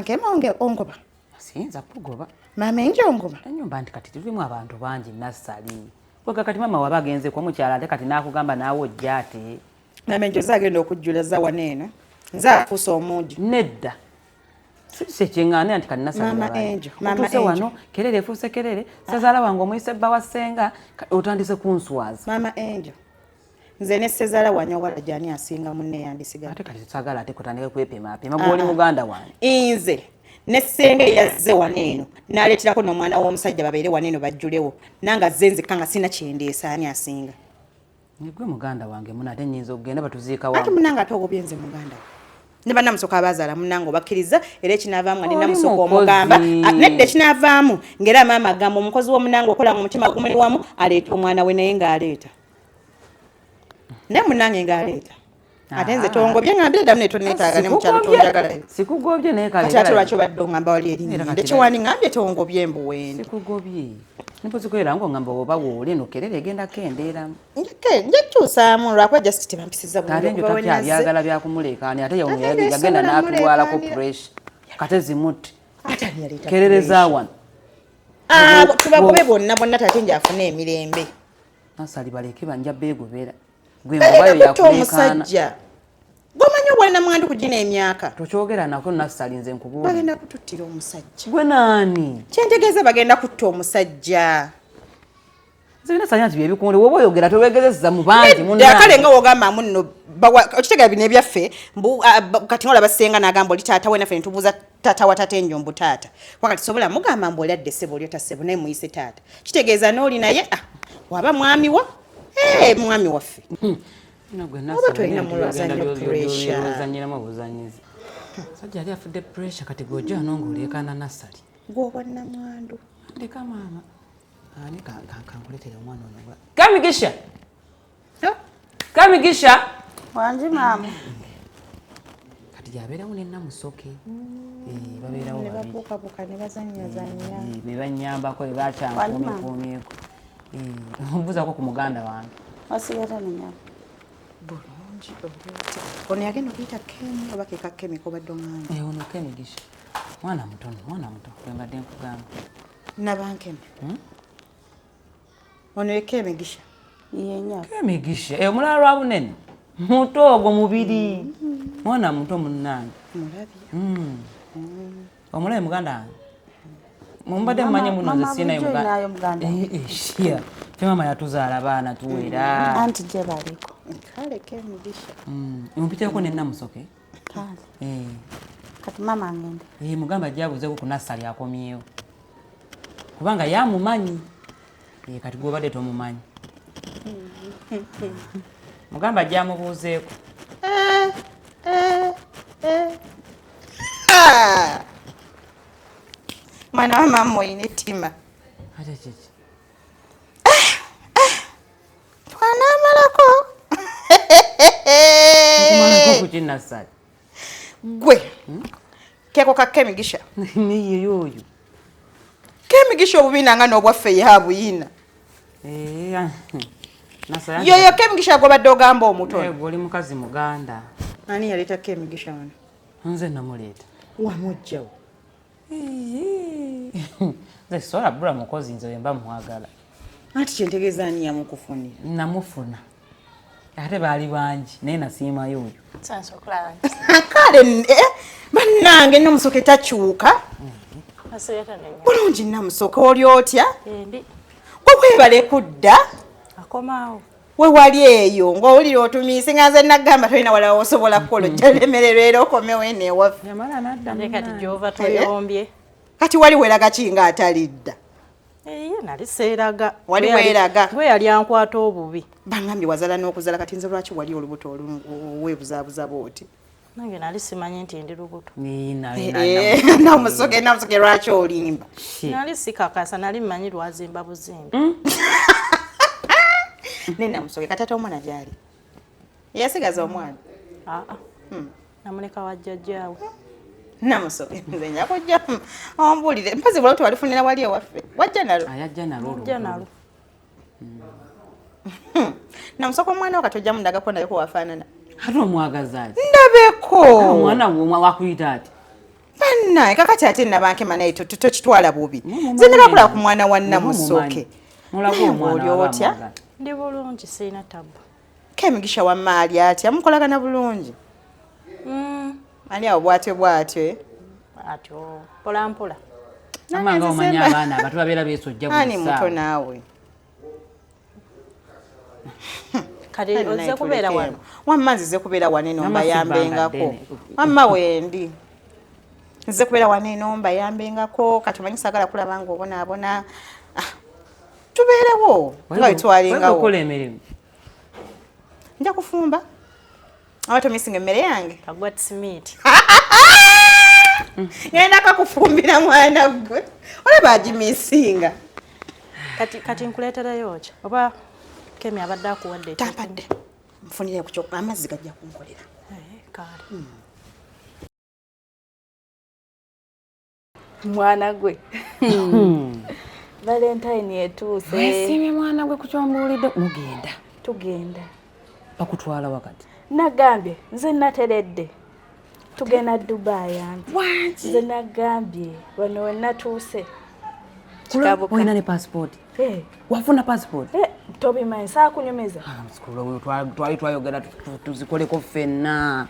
nkema ongoba Siyinza kugoba. Mama Angel ongoba. Ennyumba nti kati tulimu abantu bangi nassali. Wega kati mama waba agenze kwa mukyala ate kati n'akugamba naawe ojja ate. Mama Angel zagenda okujjulaza waneeno. Nze afuusa omugi. Nedda. Sise kyeŋŋaane nti kati nassali. Mama Angel. Mama Angel. Wano kerere efuuse kerere. Ssazaala wange omuyise bba wa ssenga otandise kunswaza. Mama Angel. Nze ne ssezaala wanyo wala gy'ani asinga munne yandisigala. Ate kati sagala ate kutandika kwepima gw'oli muganda wange. Nze ne ssenga yazze waneeno n'aleeterako n'omwana w'omusajja babeere waneeno bajjulewo nanga zze nzekka nga sina kyendeesa ani asinga. Gwe muganda wange muna ate nnyinza okugenda batuziika wamu. Ate munanga ate ogobye nze muganda ne bannamusoka abazaala munanga obakkiriza era ekinaavaamu nga ninnamusoka omugamba nedda ekinaavaamu ng'era maama agamba omukozi w'omunanga okola mu mutima gumuli wamu aleeta omwana we naye ng'aleeta ne munange ng'aleeta ate nze tongobye ngambira ddamu ne tonneetaaga ne mukyalo tonjagalayo. Sikugobye naye kale ate lwaki obadde ongamba wali erinnya ndekiwani ngambye tongobye mbuwendi. Sikugobye nimpozikoera ngo ngamba oba woole nokerere egenda kendeeramu njekyusaamu lwakuba just tebampisiza kale njo takyabyagala byakumulekaani ate yagenda n'atulwalako pressure kate zimutti kerereza wano tubagobe bonna tate nje afune emirembe. Nasali baleke banja beegobera gwe ngobayo yakulekaana gomanyi obwalina mwandu kugina emyaka tokyogera nako Nasali nze nkubuulira bagenda kututtira omusajja. Gwe naani kyentegeeza bagenda kutta omusajja. Zibina sanya nti byebikunde woba oyogera towegezeza mu bangi munnaa kale nga wogamba muno okitegera bino ebyaffe kati olaba ssenga n'agamba oli taata we naffe ne tubuuza taata wa taata enjombu taata wakati sobola mugamba mbu oli adde ssebo oli otassebo naye muyise taata kitegeeza n'oli naye waba mwami wa mwami waffe oba tolina mulwazannyo pressure obuzanyizi sajja yali afudde pressure kati gw'ojja wano ng'oleekaana Nasali gw'oba nnamwandu ndeka maama ani kankuleetera omwana ono Kamigisha Kamigisha wanji maama kati gyabeeramu ne Namusoke babeerawo ne babuukabuuka ne bazannyazannya be bannyambako be bakyankuumikuumyeko ombuuzako ku muganda wange wasigata nenyama bulungi ono yagenda okuyita Kemi oba keka Kemi kobadde omwana ono Kemigisha mwana muto wembadde nkugamba nabankemi ono ye Kemigisha yenyama Kemigisha omulala lwa bunene muto ogwo mubiri mwana muto munnange mulabye omulabe muganda wange mumbadde mumanye muno nze siinayo muganda shia fe mama yatuzaala baana tuwera anti gye baliko kale Kemigisha mumpiteko ne Namusoke kale kati mama ngende mugamba gyabuzeeko ku Nasali akomyewo kubanga yamumanyi kati gwobadde tomumanyi mugamba gyamubuuzeeko mwana wa mama oyina ettima ate kiki twanamalako okumalako kuki Nasali gwe keko ka Kemigisha niye oyo Kemigisha obubinanga n'obwaffe yabuyina Nasali yoyo Kemigisha gwobadde ogamba omutono oli mukazi muganda ani yaleeta Kemigisha wano nze namuleeta wamugjawo nze sola bula mukozi nze wemba mwagala anti kyentegeeza ani yamukufunira namufuna ate baali bangi naye nasiimayo oyo kale bannange Namusoke takyuka bulungi Namusoke oli otya gwe webale kudda akomaawo we wali eyo ng'owulira otumiise nga nze nagamba tolina wala osobola kukola ojjalemererwa era okomewo eno ewaffe yamala nadda kati gyova toyombye kati wali weraga ki ng'atalidda nali seeraga wali weeraga gwe yali ankwata obubi bangambye wazala n'okuzala kati nze lwaki wali olubuto weebuzaabuza booti nange nali simanyi nti ndi lubuto Namusoke lwaki olimba nali sikakasa nali mmanyi lwazimba buzimba ne Namusoke katata omwana gyali yasigaza omwana namuleka wajjajjaawe Namusoke nze nyakujja ombuulire mpozi bwala tewalifunira wali ewaffe wajja nalo ayajja nalo Namusoke omwana wo katojjamu ndagako nayeko wafaanana ate omwagaza ati ndabeko omwana wakuyita ati Bannaye kakati ate nabankema naye tokitwala bubi. Nze ne bakola ku mwana wa Namusoke. Mulago omwana otya? Ndi bulungi sina tabu. Kemigisha wa mali atya mukolagana bulungi. Ani awo bwatyo. Atyo pola. Amanga omanya abaana abato babeera beesojja buli Ani muto naawe. Kati oze kubeera wano. Wamma nzize kubeera wano eno mbayambengako. Wamma wendi. Nzize kubeera wano eno mbayambengako kati omanyi saagala kulaba ng'obonaabona. Tubeerewo nga wetwalingawo. Okola emirimu. Nja kufumba. Abato misinga emmere yange. Kagwa simiti. Ngenda kakufumbira mwana gwe. Olaba agimisinga. Kati nkuleeterayo ki? Oba Kemi abadde akuwadde. Tampadde. Mfunire ku kyo amazzi gajja kunkolera. Kale. Mwana gwe. Valentine etuuse. Weesiimye mwana gwe ku kyombuulidde mugenda. Tugenda. Bakutwala wakati. Nagambye nze nateredde. Tugenda Dubai anti. Nze nagambye wano we natuuse. Kikabuka. Oyina ne passport. Wafuna passport. Tobimanyi saakunyumiza. Mukulu twali twayogera tuzikoleko ffenna.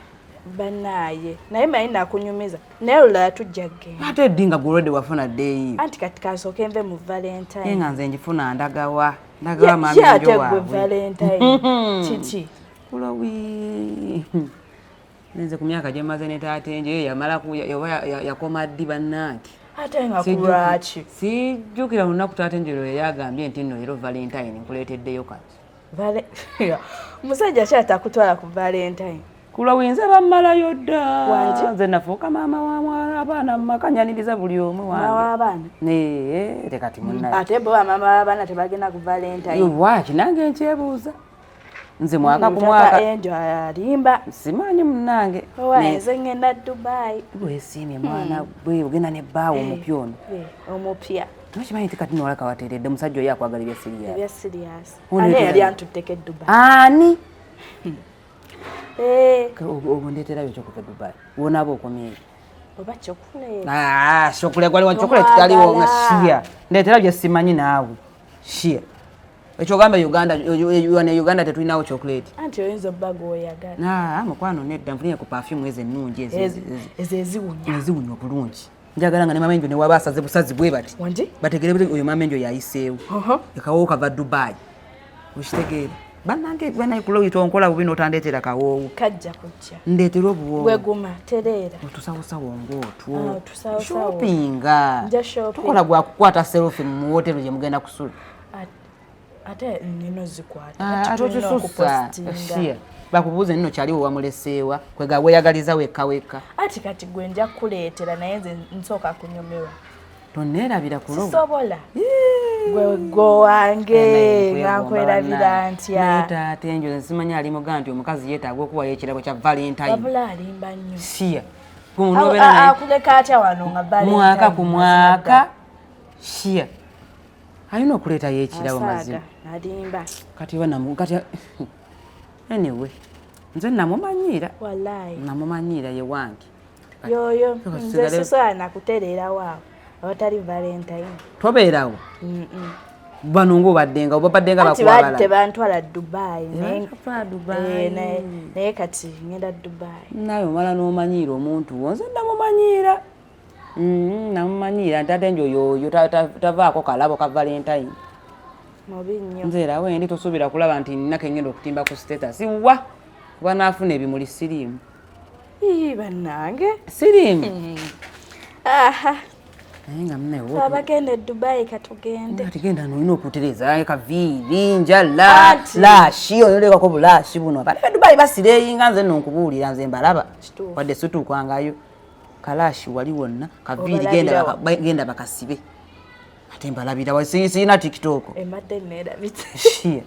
Banaaye naye manyi nakunyumiza naye olulala tujja kgenda ate eddinga gulwedde wafuna ddeeyi anti kati kasooke nve mu Valentine nga nze njifuna ndagawa mamenjo waabwe Valentine kiki kulowi nenze ku myaka gye maze ne taatenje yamala yakoma ddi bannange ate nga kulwaki sijjukira lunaku taatenjero yagambye nti nno leero Valentine nkuleeteddeyo kati musajja kyatakutwala ku Valentine kula winze bammalayo dda nze nafuuka maama wa mwana abaana mmakanyaniriza buli omu wange tekati munnaye ate bo bamaama w'abaana tebagenda ku Valentine waki nange nkyebuuza nze mwaka ku mwaka enjo alimba simanyi munnange nze ngenda Dubai weesiimye mwana gwe ogenda ne bbaawo omupya ono omupya nokimanyi nti kati nowala kawateredde musajja oyo akwagala ebya serious ane yali antutteko e Dubai ani obundeterayo kyokuva Dubai wonaaba okomyeyo oba chocolate chocolate gwaliwo chocolate taliwo nga shia ndetera bye simanyi naawe shia ekyogamba Uganda tetulinawo chocolate anti oyinza obba gwoyagala mukwano nedda nfunye ku perfume ezo ennungi ezo eziwunya obulungi njagala nga ne mamenjo ne waba asaze busazi bwe bati bategere buli oyo mamenjo yayiseewo ekawoowo kava Dubai okitegeera bannange banaye kulowita onkola bubi n'otandeetera kawoowo kajja kujja ndeetera obuwoowo bweguma tereera otusawosawo ng'otwo shoppinga tukola gwa kukwata selfie mu wotero gye mugenda kusula ate nino zikwata atokisusa bakubuuze nino kyaliwo wamuleseewa kwega weeyagaliza wekka ati kati gwe nja kuleetera naye nze nsooka kunyumirwa tonneerabira kulobo sisobola gwe wange nga nkwerabira ntya taate enjo nsimanyi alimuga nti omukazi yeetaaga okuwayo ekirabo kya Valentine wabula alimba nnyo shia akuleka atya wano nga Valentine mwaka ku mwaka shia alina okuleetayo ekirabo mazima alimba kati kati anyway nze namumanyiira namumanyiira ye wange yoyo nze sisobola nakutereera waawe awatali Valentine tobeerawo bano ng'obaddenga obaddenga bakuwabala tebantwala Dubai naye kati ngenda Dubai naye omala n'omanyiira omuntu wo nze namumanyiira namumanyiira nti ate njo yoyo tavaako kalabo ka Valentine mubi nnyo nze era wendi tosuubira kulaba nti nnako engenda okutimba ku status wa kuba naafuna ebimuli siriimu bannange siriimu abagenda e Dubai katugende ati genda nolina okutereza kaviiri njala laashi oyolekako bulaashi buno abali Dubai basireyinga nze nno nkubuulira nze mbalaba wadde situukwangayo kalaashi wali wonna kaviiri genda bakasibe ate mbalabira sirina TikTok emadde nerabitse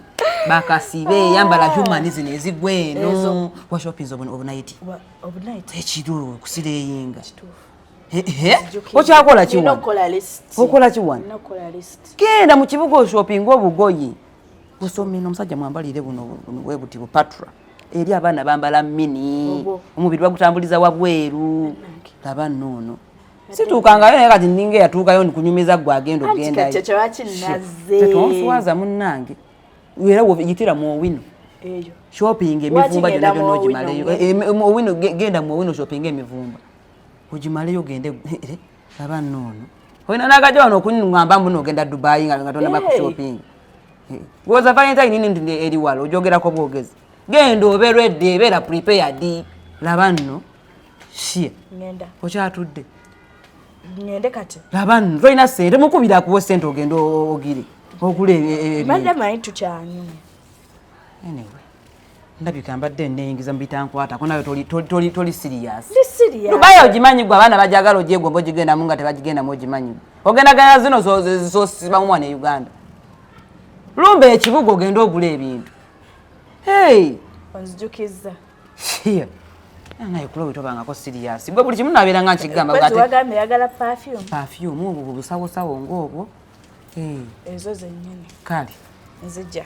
bakasibe yambala humani zino ezigwa eno wa shopping overnight ekiro kusireyinga okyakola kiwano okola kiwano genda mu kibuga oshopinga obugoyi busomina omusajja mwambalire buno webuti bupatra eri abaana bambala mini omubiri bagutambuliza wabweru laba noono Situukangayo naye kati ninga yatuukayo nikunyumiza gwe agenda ogendayo. Kati kyewaki naze. Tetonfuwaza munnange. Era yitira mu Owino. Eyo. Shopping emivumba gyonna gyonna ogimaleyo. Owino genda mu Owino shopping emivumba. Ogimaleyo gende laba nnono. Oyina n'akajja wano okuŋŋamba mbu n'ogenda Dubai nga tonaba ku shopping. Gwoza Valentine nini eri wala ojogerako bwogezi. Genda obeeredde ebeera prepared. Laba nno. Shia. Ngenda. Okyatudde. Ngende kati. Laba nno tolina ssente mukubira kuwa ssente ogenda ogire. Ogule ebintu. Manyi tukyanyuma. Anyway. Ndabika mbadde nneeyingiza mu bitankwatako nawe toli serious. Ndi serious. Dubai ogimanyi gwe abaana bajagala ogyegwe mbogigendamu nga tebagigendamu ogimanyi. Ogendaganya zino zosiba mu mwana e Uganda. Lumba ekibuga ogenda ogula ebintu. Hey! Onzijukiza. Shia. Naye kulo tobangako serious. Gwe buli kimu nabeera nga nkigamba gati. Kwezi wagambe yagala perfume. Perfume obwo busawosawo ng'obwo. Ezo zennyini. Kale. Nzijja.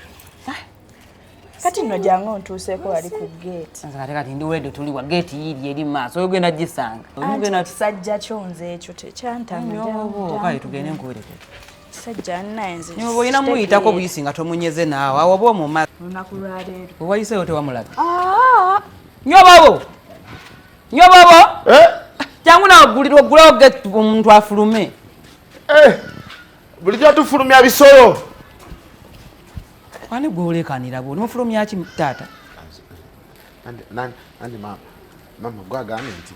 Kati nno jangu ontuuseeko wali ku gate. Kati ndi wedde tuli wa gate yiri eri maaso oyogenda gisanga. Oyogenda kisajja kyonze ekyo tekyantanga. Kale tugende nkuwerekere. Kisajja naye nze. Niwe boyina muyitako buyisi nga tomunyeze naawe awo oba omumala. Olunaku lwa leero. Owayiseeyo tewamulaga. Nyobobo! Jangu nawe ogulawo gate omuntu afulume. Bulijjo tufulumya bisolo. Wani gwe olekanira bwo nimufulumya ki taata? Nandi mama gwagane nti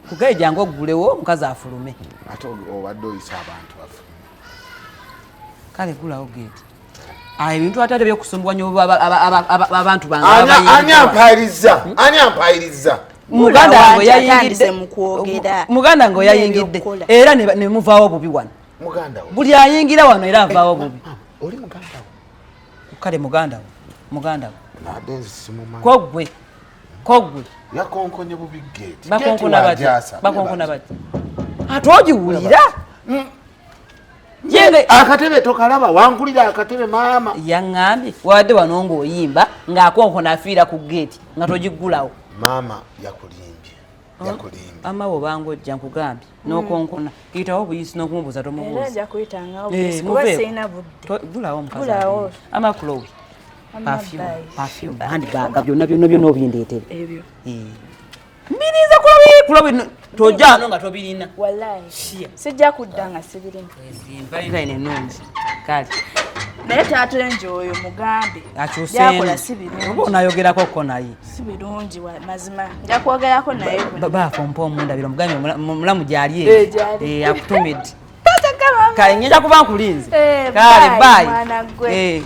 kugaye jangu ogulewo mukazi afulume. Ate obadde oyisa abantu afulume. Kale gulawo gate. Ebintu ate byokusumbwa nyo abantu bange ani ampayiriza Muganda ngo yayingidde era ne muvaawo bubi wano. Buli ayingira wano era avaawo bubi. Oli muganda wo? Kale muganda wo. Nadenzi simumanyi. Kogwe. Yakonkonye bubi gate. Bakonkona bati. Atogiwulira. Yenge akatebe tokalaba wangulira akatebe mama. Yangambye wadde wano ng'oyimba ng'akonkona afiira ku gate nga togigulawo. Mama yakulimbye. Ama bw'obangojja nkugambye n'okonkona kiyitawo obuyisi n'okumubuuza tomubuuza. Era ajja kuyitanga obuyisi kuba sirina budde. Gulawo omukazi. Ama Chloe. Perfume. Handbag byonna obindeetere. Ebyo. Mbiriza Chloe tojja no nga tobirina. Wallahi. Sijja kudda nga sibirina. Valentine ennungi. Kale. Naye taata enjoyo mugambe. Yakola sibirungi. Oba onayogerako ko naye. Sibirungi mazima. Nja kwogerako naye. Baafa mpo omundabiro mugambe mulamu gyali eyo. Akutumidde. Kale ngeja kuba nkulinze. Kale bye. Mwana gwe.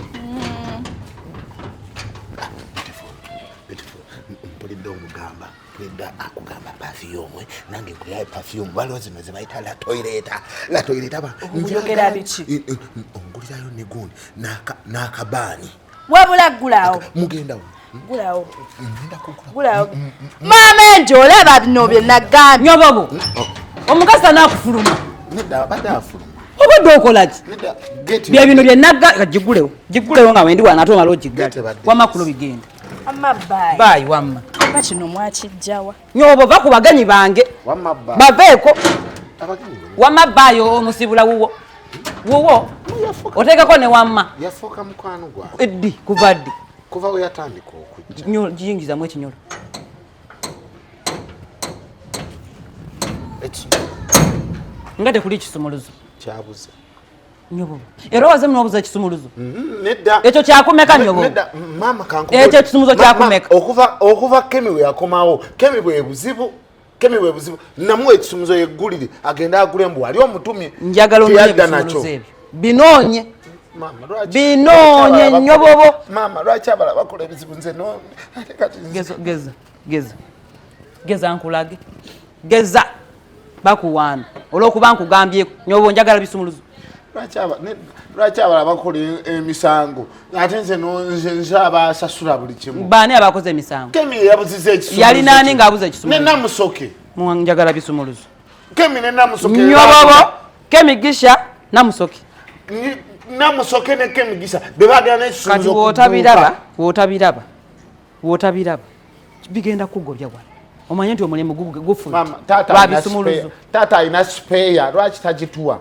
Mpulidde omugamba. Mpulidde akugamba perfume. Nange kuyaye perfume. Waliwo zino ze bayita la toilette aba. Njogera biki? Ongulirayo ne gundi n'akabaani. Wabula gulawo. Mugendawo. Gulawo. Gulawo. Mama enjo olaba bino bye nagambye. Nyobobo. Omukazi anaakufuluma. Nedda badde afuluma. Obadde okola ki? Nedda gate. Bya bino bye nagga gigulewo nga wendi wana ate omala ogiggala. Wamma kulo bigenda. Amma bye. Bye wamma. Ba kino mwakijjawa. Nyobo va ku baganyi bange. Wamma bye. Baveeko. Abaganyi. Wamma bye omusibula wuwo. Wuwo. Oteekako ne wamma. Yafuuka mukwano gwa. Eddi kuva ddi. Kuva we yatandika okujja. Nyo giyingizamu ekinyolo. Nga tekuli kisumuluzo. Kyabuze. Nyobo. Era waze munobuza kisumuluzo. Nedda. Ekyo kyakumeka nyobo. Nedda mama kanko. Ekyo kisumuluzo kyakumeka. Okuva Kemi we yakomawo. Kemi bwe buzibu. Namuwe ekisumuzo yeggulire agenda agule mbu wali omutumye. Njagala omuye ebisumuluzo ebyo. Binoonye. Binoonye nyobobo. Mama lwaki abala bakola ebizibu nze no. Geza nkulage. Geza bakuwaana. Olw'okuba nkugambye nyobo njagala bisumuluzo. Lwaki abala bakola emisango ate nze abasasula buli kimu. Baani abakoze emisango? Kemi yabuziza ekisumuluzo. Yali naani ng'abuza ekisumuluzo? Ne Namusoke. Njagala bisumuluzo. Kemi ne Namusoke. Nyobobo. Kemi Gisha Namusoke. Namusoke ne Kemi Gisha bebagana ekisumuluzo. Kati wootabiraba bigenda kugobya wano. Omanye nti omulimu gufu. Mama, tata ina spare, lwaki tagituwa?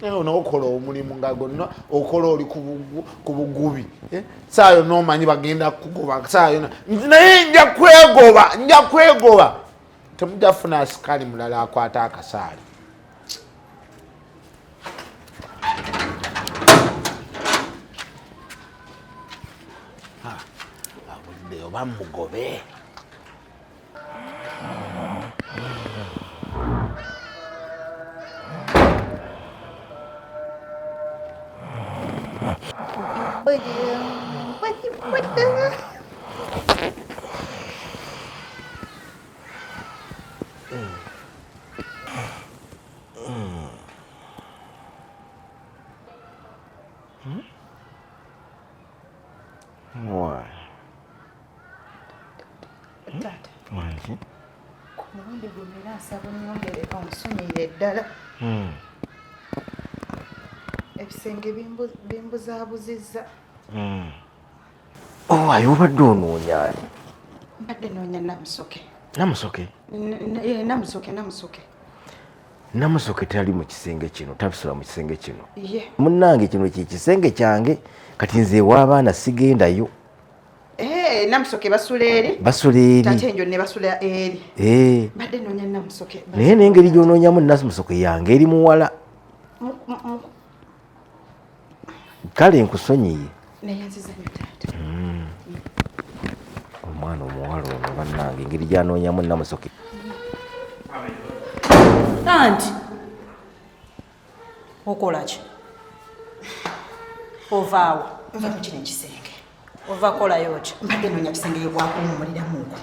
Onokola omulimu nga gonna okola oli ku bugubi. Saayo n'omanyi bagenda kugoba saayo naye nja kwegoba. Temujja funa asikali mulala akwata akasaali. Abudde oba mugobe. Omuwumbi gumira asaba nnyongereka omusumire ddala. Ebisenge bimbuzabuzizza. Ayo obadde onoonya? Mbadde noonya Namusoke. Namusoke? Namusoke. Namusoke tali mu kisenge kino, tabisula mu kisenge kino. Ye. Munnange kino kisenge kyange kati nze w'abaana sigendayo. Namusoke basula eri. Basula eri. Tate enjo ne basula eri. Mbadde noonya Namusoke. Naye n'engeri gy'onoonyamu Namusoke yange eri muwala. Kale nkusonyiye. Neyanziza nnyo taata. Omwana omuwala ono bannange engeri gy'anoonyamu Namusoke. Anti okola ki? Ovaawo. Nva mu kino ekisenge. Ova kolayo ki? Mbadde noonya kisenge bwakuwummuliramu okwo.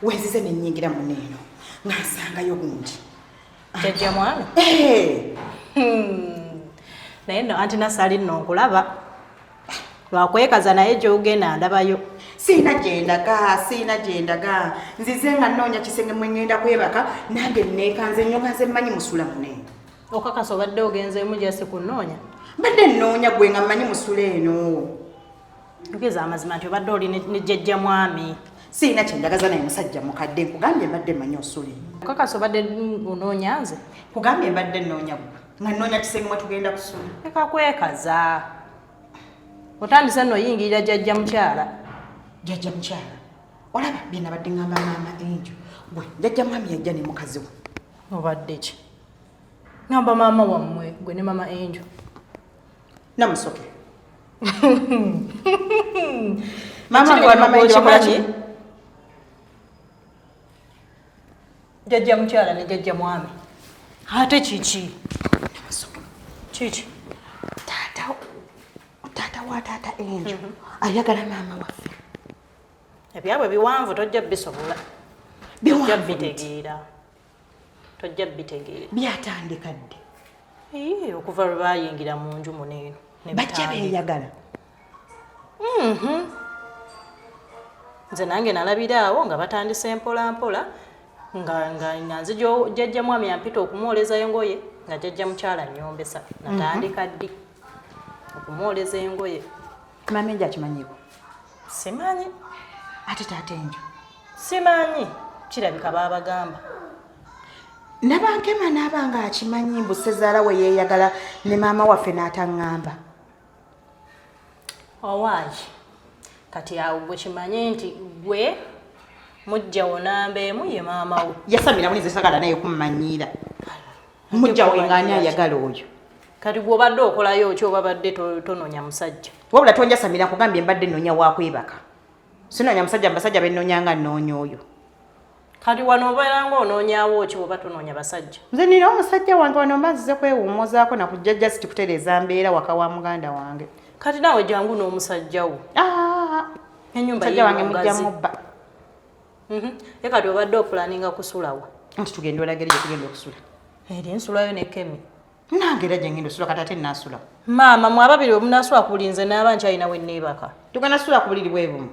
Wenzize ne nnyingira muno eno nga nsangayo gundi. Jjajja mwami? Naye nno anti Nassali nno nkulaba. Lwakwekaza naye gy'ogenda ndabayo. Siina gyendaga. Nzize nga nnoonya kisenge mwe ngenda kwebaka nange neekanze nnyo nga nze mmanyi musula muno eno. Okakasa obadde ogenzeemu gy'asi kunnoonya? Mbadde nnoonya gwe nga mmanyi musula eno. Ntegeeza amazima nti obadde oli ne jjajja mwami. Siina kyendagaza naye musajja mukadde nkugambye mbadde mmanyi osula eno. Okakasa obadde onoonya nze? Kugambye mbadde nnoonya gwe nga nnoonya kisenge mwe tugenda kusula. Leka kwekaza. Otandise nno oyingirira jjajja mukyala. Jjajja mukyala. Olaba bye nabadde ngamba maama Enjo. Gwe jjajja mwami yajja ne mukazi we. Obadde ki? Ngamba maama wammwe gwe ne mama Enjo. Namusoke. Mama Enjo kimanyi? Jjajja mukyala ne jjajja mwami. Ate kiki? Kiki? Taata wa taata Enjo ayagala maama waffe. Ebyabwe biwanvu tojja bisobola. Tojja bitegeera. Byatandika ddi? Okuva lwe baayingira mu nju muno eno. Bajja beeyagala. Nze nange nalabira awo nga batandise mpola mpola nga nze jjajja mwami yampita okumwoleza engoye nga jjajja mukyala nnyombesa. Natandika ddi okumwoleza engoye. Maama Enjo akimanyiiko? Simanyi. Ate taata Enjo? Simanyi. Kirabika baabagamba. Nabankema n'abanga akimanyi mbu ssezaala we yeeyagala ne maama waffe n'ataŋŋamba. Owaayi. Kati awo gwe kimanye nti gwe mujja wo nambeemu ye maama wo. Yasamira mulize sagala naye kummanyiira. Mujja we ng'ani ayagala oyo. Kati gwe obadde okolayo ki oba badde tonoonya musajja? Wabula tonja Samira nkugambye mbadde nnoonya wakwebaka. Sinoonya musajja basajja be nnoonya nga nnoonya oyo. Kati wano obeera ng'onoonyawo ki oba tonoonya basajja? Nze nina omusajja wange wano mba nzize kwewummuzaako na kujja just kutereeza mbeera waka wa muganda wange. Kati naawe jangu n'omusajja wo. Ennyumba musajja wange mujja mubba. Ye kati obadde opulaninga kusulawo? Nti tugenda olageri gye tugenda okusula. Eri nsulayo ne Kemi. Nange era gye ngenda osula kati ate nnaasula. Maama mwe ababiri bwe munaasula ku bulinze n'aba nkyalina we nneebaka. Tugenda sula ku buliri bwe bumu.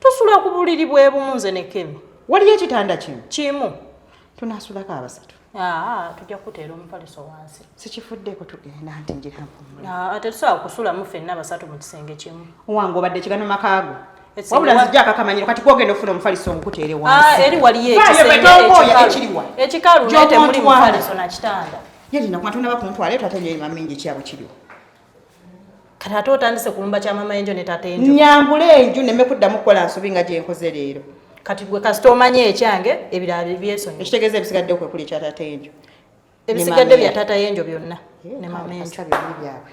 Tusula ku buliri bwe bumu nze ne Kemi. Waliyo ekitanda kimu? Kimu. Tunaasulako abasatu. Tujja kuteera omupaliso wansi. Sikifuddeko tugenda nti njira mpumula. Ate tusobola kusulamu ffenna basatu mu kisenge kimu. Wange obadde kigano makaago. wabula nzijja akakamanyiro kati kwogenda ofuna omufaliso omukuteere wansi eri waliyo ekikalu naye temuli mufaliso na kitanda yalina kumatunda bakuntwala tatanyeima mingi kyabo kiriwo kati ate otandise kulumba kya mama enjo ne tate enjo nyambula enju neme kuddamu kukola nsobi nga gye nkoze leero kati gwe kasita omanye ekyange ebirala byesonyi ekitegeeza ebisigadde kwe kuli kya tate enjo ebisigadde bya tata yenjo byonna ne mama enjo byabwe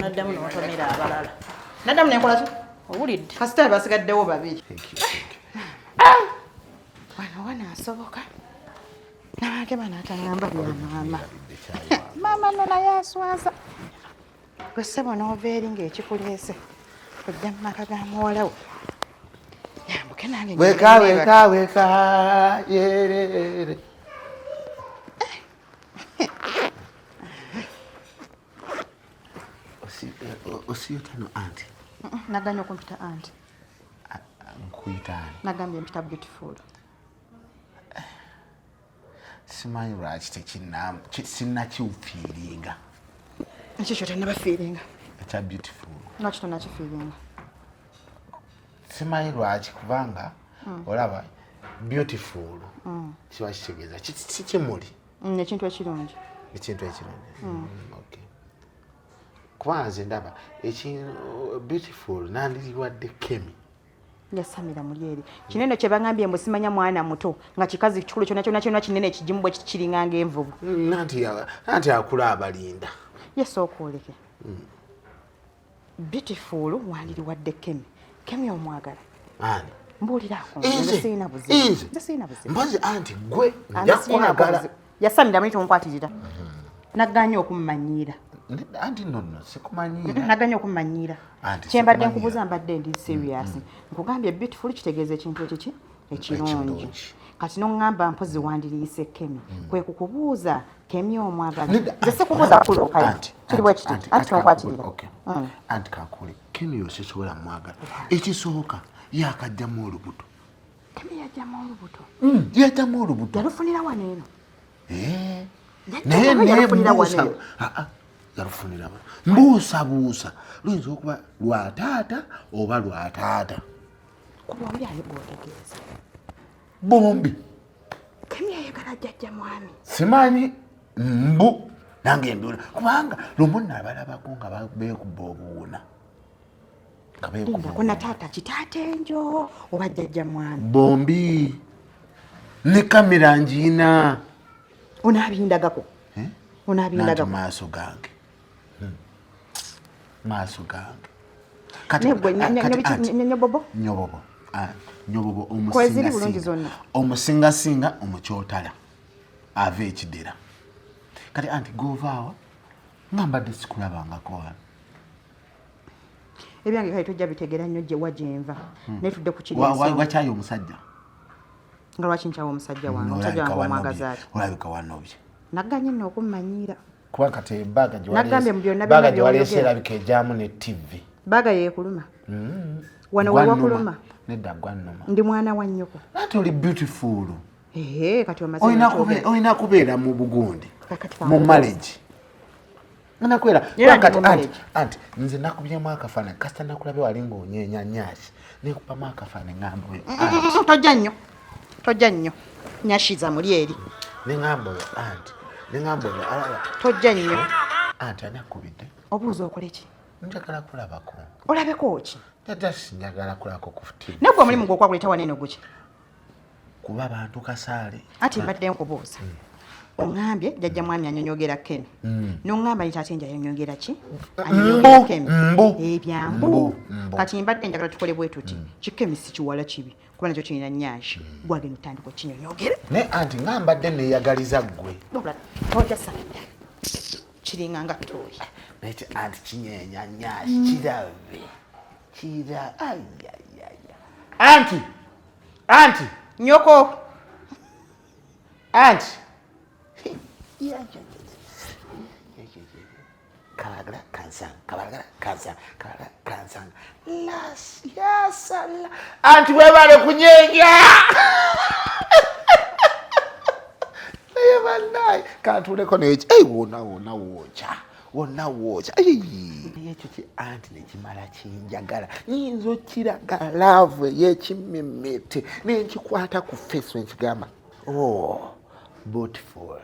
naddamu n'otomera abalala naddamu nenkola ki owulidde kasita basigaddewo babiri wano wanaasoboka nabange banaatangamba bya maama maama nona yaswaza gwe ssebo n'ova eri ng'ekikuleese ojja mu maka ga muwalawo yambuke nange weka yerere osiyotano anti naganya okumpita anti nkuyitaani nagambye mpita beautiful simanyi lwaki sinnakiwufiiringa ekikyo tennabafiiringa ekya beautiful lwaki tonnakifiiringa simanyi lwaki kubanga olaba beautiful kiba kitegeeza kikimuli ekintu ekirungi ekintu ekirungi kubanga nze ndaba beautiful nandiriwadde kemi yasamira muli eri kinene kye bagambye mbu simanya mwana muto nga kikazi kikulu kyonna kinene ekigimu bwe kiringanga envubu anti akula abalinda yesooka oleke beautiful wandiriwadde kemi omwagala ani mbuuliraako nze sirina buzibu mbazi anti gwe njakwagala yasamira muli tonkwatirira naganya okumumanyira anti nono sikumanyira naganya okumumanyira kyembadde nkubuuza mbadde ndi serious nkugambye beautiful kitegeeza ekintu ekiki ekirungi kati noŋŋamba mpozi wandiriise kemi kwe kukubuuza kemi omwagala nze sikubuuza kulokale kiri bwe kiti anti tonkwatirira anti kakuli kemi yose kisobola mwagala ekisooka yakajjamu olubuto kemi yajjamu olubuto yajjamu olubuto yalufunira waneeno yalufunira mbuusabuusa luyinza okuba lwataata oba lwataata kuba oli ali bwotegeeza bombi kemi yayagala jjajja mwami simanyi mbu nange mbiwona kubanga lomonna abalabako nga beekuba obuwuna ko na taata kitaata enjo oba jjajja mwami bombi ne kamera njiina onaabindagako onaabindagako maaso gange nyobobo omusingasinga omukyotala ava ekidera kati anti govaawa nga mbadde sikulabangako wano ebyange kale tojja bitegeera nnyo gyewa gyenva naye tudde ku wakyayo omusajja nga lwaki nkyawa omusajja wange omusajja wange omwagaza ati olabika wanobye nagganye nno okummanyiira kuba kati ebaaga gyewaleese erabika ejaamu ne tv baaga yeekuluma wano wewakuluma nedda gwannuma ndi mwana wa nnyoko anti oli beautiful kati olina kubeera mu bugundi mu marriage anti nze nakubyemu akafaananyi kasita nakulabe wali ng'onyeenya nyaasi nekupamu akafaananyi ŋŋamba oyo tojja nnyo nyashiza muli eri neŋŋamba oyo anti neŋŋamba oyo alaba tojja nnyo anti ani akubidde obuuza okole ki njagala kulabako olabeko ki tata sinjagala kulako ku TV naye gwe omulimu gw'okwakuleta waneeno guki kuba abantu kasaale ati mbadde nkubuuza oŋŋambye jjajja mwami anyonyogera kemi noŋŋamba nti ate nja yanyonyogera ki ebyambu kati mbadde njagala tukole bwe tuti kikemi si kiwala kibi kuba nakyo kirina nnyanshi gwagenda otandika okinyonyogera naye anti nga mbadde neeyagaliza ggwe tojasa kiringa nga tooyi naye anti kinyeenya nnyanshi kirabe anti nyoko anti kalagala kansanga yasala anti webale kunyenya naye banaye kantuleko neki wona wooca wonna wookya ekyo ki anti nekimala kinjagala nyinza okiraga laavu ey'ekimimete nenkikwata ku feeso nkigamba beautiful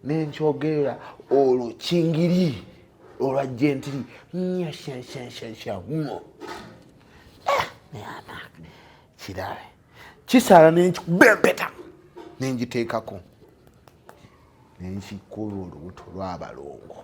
nenkyogera olwo kingiri olwa gentiri nyashanshanshanshamu kirabe kisala nenkikubempeta nengiteekako nenkikola olubuto lw'abalongo